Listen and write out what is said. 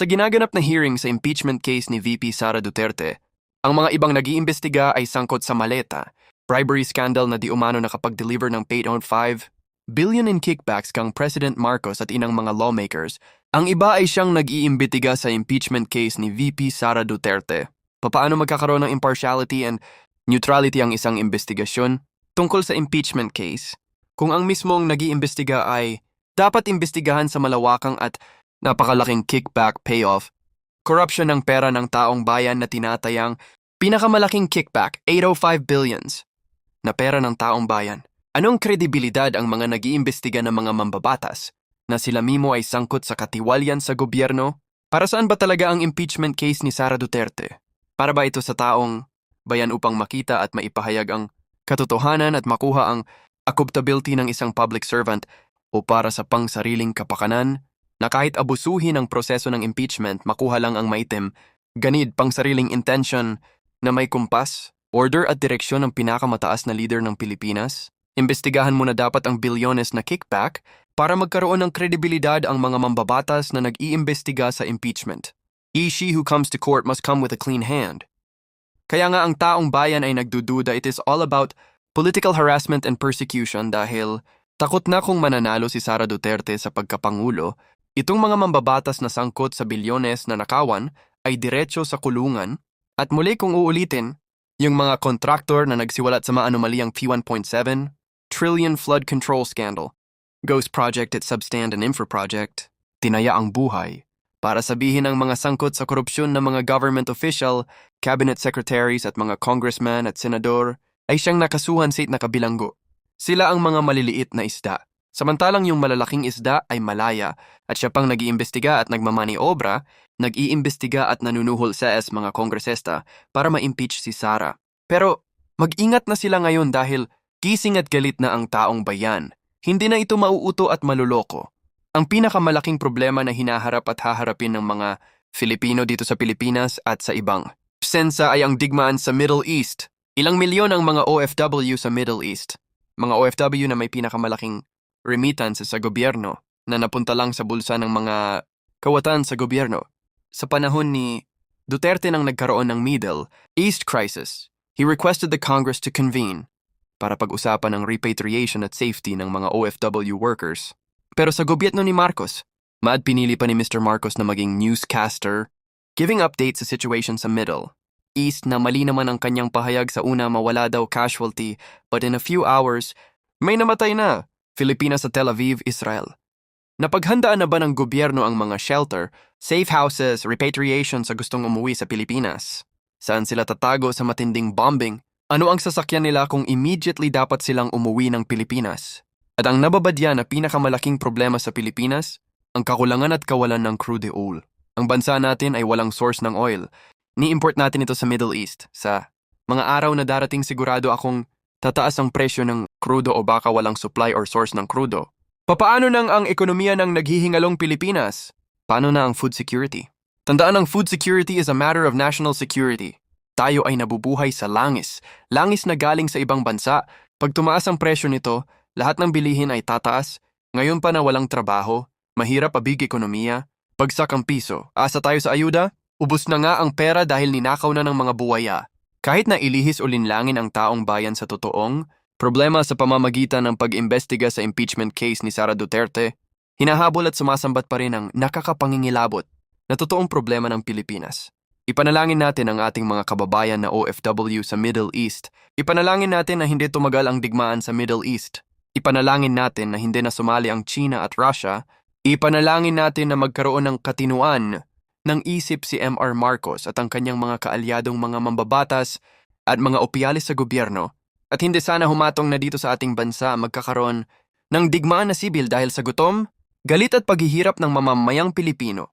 Sa ginaganap na hearing sa impeachment case ni VP Sara Duterte, ang mga ibang nag-iimbestiga ay sangkot sa maleta, bribery scandal na di umano nakapag-deliver ng 8.5 billion in kickbacks kang President Marcos at inang mga lawmakers. Ang iba ay siyang nag-iimbestiga sa impeachment case ni VP Sara Duterte. Papaano magkakaroon ng impartiality and neutrality ang isang investigasyon tungkol sa impeachment case kung ang mismong nag-iimbestiga ay dapat imbestigahan sa malawakang at napakalaking kickback payoff, corruption ng pera ng taong bayan na tinatayang pinakamalaking kickback, 805 billions, na pera ng taong bayan. Anong kredibilidad ang mga nag-iimbestiga ng mga mambabatas na sila mimo ay sangkot sa katiwalian sa gobyerno? Para saan ba talaga ang impeachment case ni Sara Duterte? Para ba ito sa taong bayan upang makita at maipahayag ang katotohanan at makuha ang accountability ng isang public servant o para sa pangsariling kapakanan na kahit abusuhin ang proseso ng impeachment makuha lang ang maitim, ganid pangsariling intention na may kumpas, order at direksyon ng pinakamataas na leader ng Pilipinas? Imbestigahan muna dapat ang bilyones na kickback para magkaroon ng kredibilidad ang mga mambabatas na nag-iimbestiga sa impeachment. She who comes to court must come with a clean hand. Kaya nga ang taong bayan ay nagdududa, it is all about political harassment and persecution dahil takot na kung mananalo si Sara Duterte sa pagkapangulo, itong mga mambabatas na sangkot sa bilyones na nakawan ay diretso sa kulungan at muli kung uulitin, yung mga contractor na nagsiwalat sa maanomaliang P1.7 trillion flood control scandal, Ghost Project at Substand and Infra Project, tinaya ang buhay para sabihin ang mga sangkot sa korupsyon ng mga government official, cabinet secretaries at mga congressman at senador ay siyang nakasuhan sa nakabilanggo. Sila ang mga maliliit na isda, samantalang yung malalaking isda ay malaya at siya pang nag-iimbestiga at nagmamaniobra, nag-iimbestiga at nanunuhol sa mga kongresista para ma-impeach si Sara. Pero mag-ingat na sila ngayon dahil gising at galit na ang taong bayan. Hindi na ito mauuto at maluloko. Ang pinakamalaking problema na hinaharap at haharapin ng mga Filipino dito sa Pilipinas at sa ibang sensa ay ang digmaan sa Middle East. Ilang milyon ang mga OFW sa Middle East. Mga OFW na may pinakamalaking remittance sa gobyerno na napunta lang sa bulsa ng mga kawatan sa gobyerno. Sa panahon ni Duterte nang nagkaroon ng Middle East crisis, he requested the Congress to convene para pag-usapan ang repatriation at safety ng mga OFW workers. Pero sa gobyerno ni Marcos, pinili pa ni Mr. Marcos na maging newscaster, giving updates sa situation sa Middle East na mali naman ang kanyang pahayag sa una mawala daw casualty, but in a few hours, may namatay na. Pilipinas sa Tel Aviv, Israel. Napaghandaan na ba ng gobyerno ang mga shelter, safe houses, repatriation sa gustong umuwi sa Pilipinas? Saan sila tatago sa matinding bombing? Ano ang sasakyan nila kung immediately dapat silang umuwi ng Pilipinas? At ang nababadya na pinakamalaking problema sa Pilipinas, ang kakulangan at kawalan ng crude oil. Ang bansa natin ay walang source ng oil. Ni-import natin ito sa Middle East. Sa mga araw na darating sigurado akong tataas ang presyo ng crudo o baka walang supply or source ng crudo. Papaano nang ang ekonomiya ng naghihingalong Pilipinas? Paano na ang food security? Tandaan ang food security is a matter of national security. Tayo ay nabubuhay sa langis. Langis na galing sa ibang bansa. Pag tumaas ang presyo nito, lahat ng bilihin ay tataas. Ngayon pa na walang trabaho, mahirap abig ekonomiya, bagsak ang piso. Asa tayo sa ayuda? Ubus na nga ang pera dahil ninakaw na ng mga buwaya. Kahit na ilihis o linlangin ang taong bayan sa totoong problema sa pamamagitan ng pag-imbestiga sa impeachment case ni Sara Duterte, hinahabol at sumasambat pa rin ang nakakapangingilabot na totoong problema ng Pilipinas. Ipanalangin natin ang ating mga kababayan na OFW sa Middle East. Ipanalangin natin na hindi tumagal ang digmaan sa Middle East. Ipanalangin natin na hindi na sumali ang China at Russia. Ipanalangin natin na magkaroon ng katinuan ng isip si M.R. Marcos at ang kanyang mga kaalyadong mga mambabatas at mga opialis sa gobyerno. At hindi sana humatong na dito sa ating bansa magkakaroon ng digmaan na sibil dahil sa gutom, galit at paghihirap ng mamamayang Pilipino.